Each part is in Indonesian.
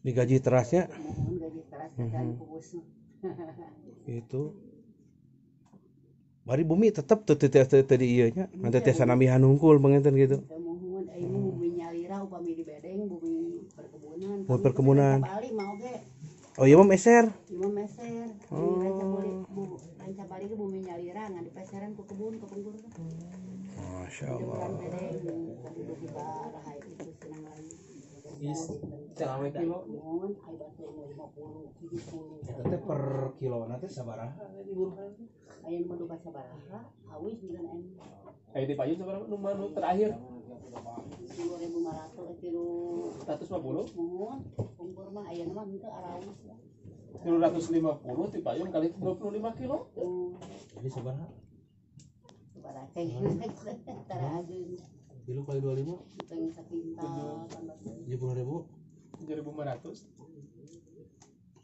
Digaji terasnya. Mohon gaji teras dan kubus. Itu. Bari bumi tetep tadi ieu nya. Nanti teh sanamihan hungkul panginten gitu. Mohon ai bumi nyalira upami di bedeng bumi perkebunan. Bumi perkebunan. Bali mau ge. Oh iya mah meser. Imam meser. Ranca bali ke bumi nyalira ngan dipeseran ku kebun ke penggur. Masyaallah. Penduduk kita rahay itu senang lagi. Selama kilo. Mohon ai batu 50 70. Eta teh per kilo nanti sabaraha diburuhan? Aya nu duka sabaraha, awis dengan en. Ayo di payun sabaraha nu manu terakhir? 3.500 kilo 150. mohon pungkur mah aya mah henteu arawis lah. 150 di payun kali 25 kilo. Jadi sabaraha? Sabaraha teh tara ageun. Kilo kali 25? Teng sakintal 70.000. 7.500.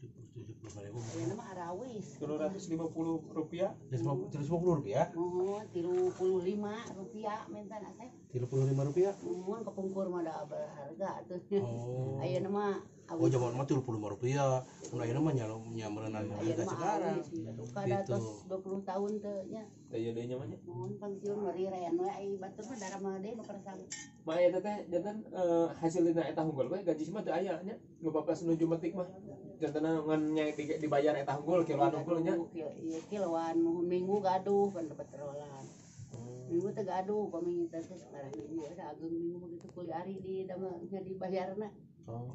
70.000. aya mah arawis. 250 rupiah. 150 rupiah. Mohon 35 rupiah mentan asep. 35 rupiah. Mohon kepungkur mah da berharga atuh. Oh. Ayeuna mah Oh zaman mah 35 rupiah. Mun ayeuna mah nyameureunana harga sekarang. Kada tos 20 tahun teh nya. Daya deui nya mah nya. Mohon pensiun ngerirean we ai batur mah darah mah deui nu persang. Mah eta teh janten hasil dina eta hunggul we gaji mah teu aya nya. Nu bapas nuju metik mah. Jantena ngan nya dibayar eta hunggul kiloan hunggul nya. Ieu kiloan minggu gaduh kan petrolan. Minggu teh gaduh paminggu teh sekarang minggu ada ageung minggu begitu kuli ari di nya dibayarna. Oh.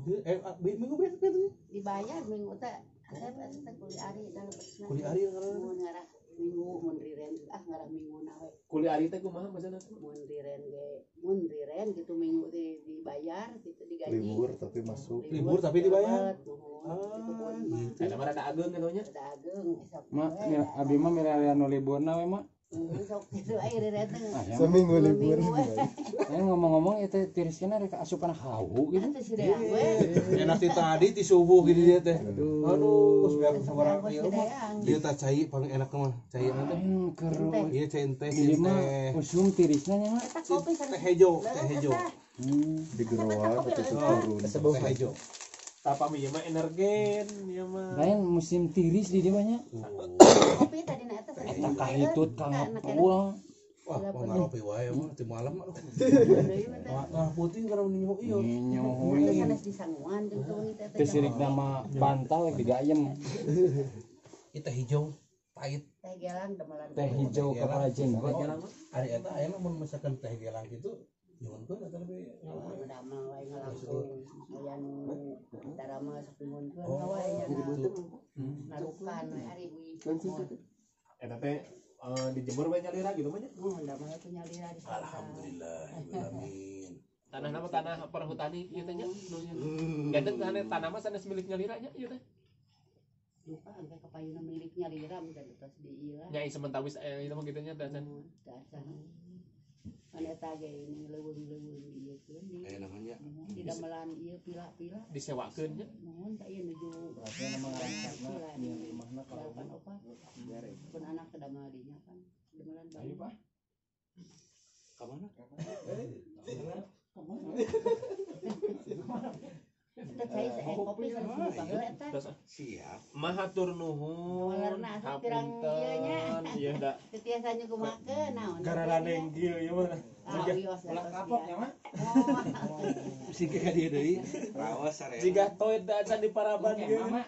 Minggu bener kan? Dibayar minggu teh teh kuli ari dalebetna. Kuli ari mun ngarah minggu mun riren ngarah minggu na we. Kuli ari teh kumaha maksudna? Mun riren gitu minggu dibayar gitu digaji. Libur tapi masuk. Libur tapi dibayar. Eta mah rada ageung eta nya. Ada ageung Mak, abdi mah mere anu liburna we mak. sok kitu ai riren teh. Seminggu libur. Ngomong-ngomong eta tiriskeun rek asupan hawu gitu. Atuh si deang we. Enak ti tadi ti subuh gitu dia teh. Aduh, sebeak sabaraha ieu mah. Ieu teh cai paling enak mah. Cai teh. Keru. Ieu cai teh Ieu mah teh. usum tirisna nya mak. Eta kopi Teh hejo, teh hejo. Di geroa atau turun. Teh hejo. Tapa ieu mah energen ieu mah. Lain musim tiris di dieu nya. kopi tadi na eta Eta kahitut kangapul. Wah, pangaropi wae mah ti malam mah. Nah, putih karena nyiho ieu. Nyohoy. sanes disanguan jeung tuh teh. Teh sirik nama bantal digayem. Teh hijau pahit. Teh gelang demelan. Teh hijau kepala jenggot. Ari eta aya mah mun misalkan teh gelang kitu nyuhunkeun eta lebih. Damel wae ngalangsung. Aya nu darama sapimunkeun wae nya narukan we ari wi. Eta teh dijemur we nyalira gitu mah nya. Damel teh nyalira di sana. Alhamdulillahirabbil Tanah nama tanah perhutani ieu teh nya nu nya. Ganten tanah mah sanes milik nyalira nya ieu teh. Lupa angka kapayuna milik nyalira dan terus di ieu lah. Nyai sementawis itu mah kitu nya dasan. Dasan. Ane tage ini leuweung-leuweung ieu keun di. namanya. Di damelan ieu pila-pila. Disewakeun nya. Mohon teh ieu nuju kan opat. Pun anak ke damel dinya kan. Damelan bayi. Pak. Kamana? Kita cai kopi sama buka heula eta. Siap. Mahatur nuhun. Walarna asa pirang ieu nya. Ieu da. Tetiasa nyukumakeun naon. Gara nenggil ieu mah. Ulah kapok nya mah. Singke ka dieu deui. Raos sare. Jiga toit da acan di paraban Ge geus. mama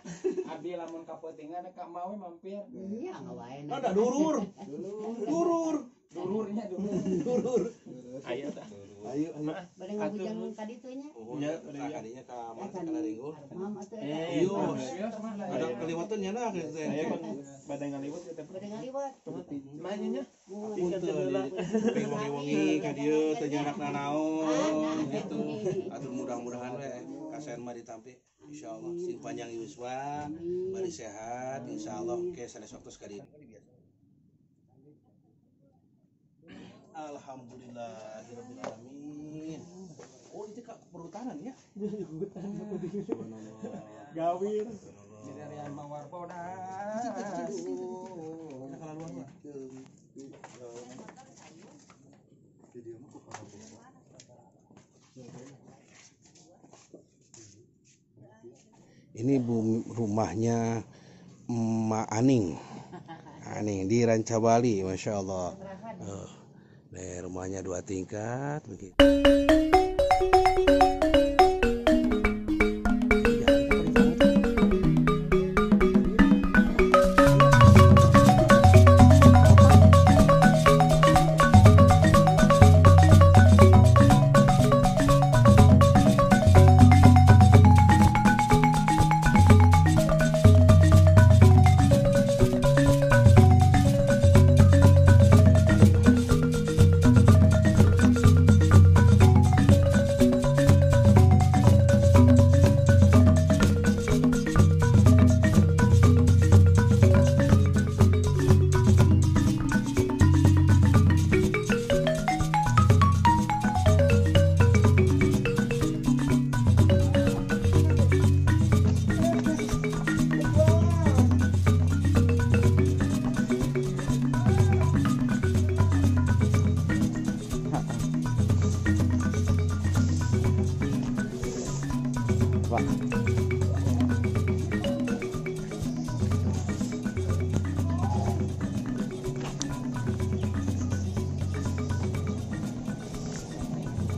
abdi lamun kapeutingan ka mau mampir. Iya ngawae. Ada durur. Durur. Aya tah. Ayo, Bade ngabujang ka ditu nya. Ya, kadinya ka mana ka Ringo. Mam atuh Iyo. eta. Ada keliwatan nya nah teh. Aya kan badai ngaliwat ya teh. Bade ngaliwat. Manya nya. Punten wengi-wengi ka dieu teh nyarakna naon gitu. Atuh mudah-mudahan we kasen mah ditampi insyaallah sing panjang yuswa, bari sehat insyaallah ke sanes waktu sekali. Alhamdulillahirabbil alamin. Oh, itu Kak perhutanan ya? Gawir. Dari mawar podas. Kita kalaluan lah. Jadi mah kok kalau Ini rumahnya Emak Aning. Aning di Ranca Bali, masya Allah. Rumahnya 2 tingkat begitu.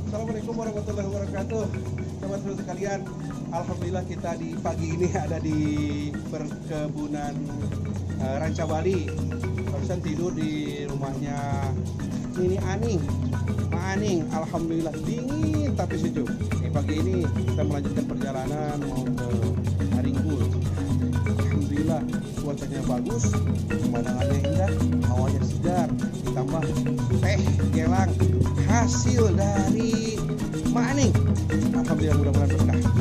Assalamualaikum warahmatullahi wabarakatuh. Teman-teman sekalian, alhamdulillah kita di pagi ini ada di perkebunan Ranca Bali. Barusan tidur di rumahnya ini Aning, Mak Aning. Alhamdulillah dingin tapi sejuk. Pagi ini kita melanjutkan perjalanan mau ke Haringkul. Alhamdulillah cuacanya bagus, pemandangannya indah, hawanya segar, ditambah teh gelang hasil dari Mak Aning. Alhamdulillah mudah-mudahan berkah.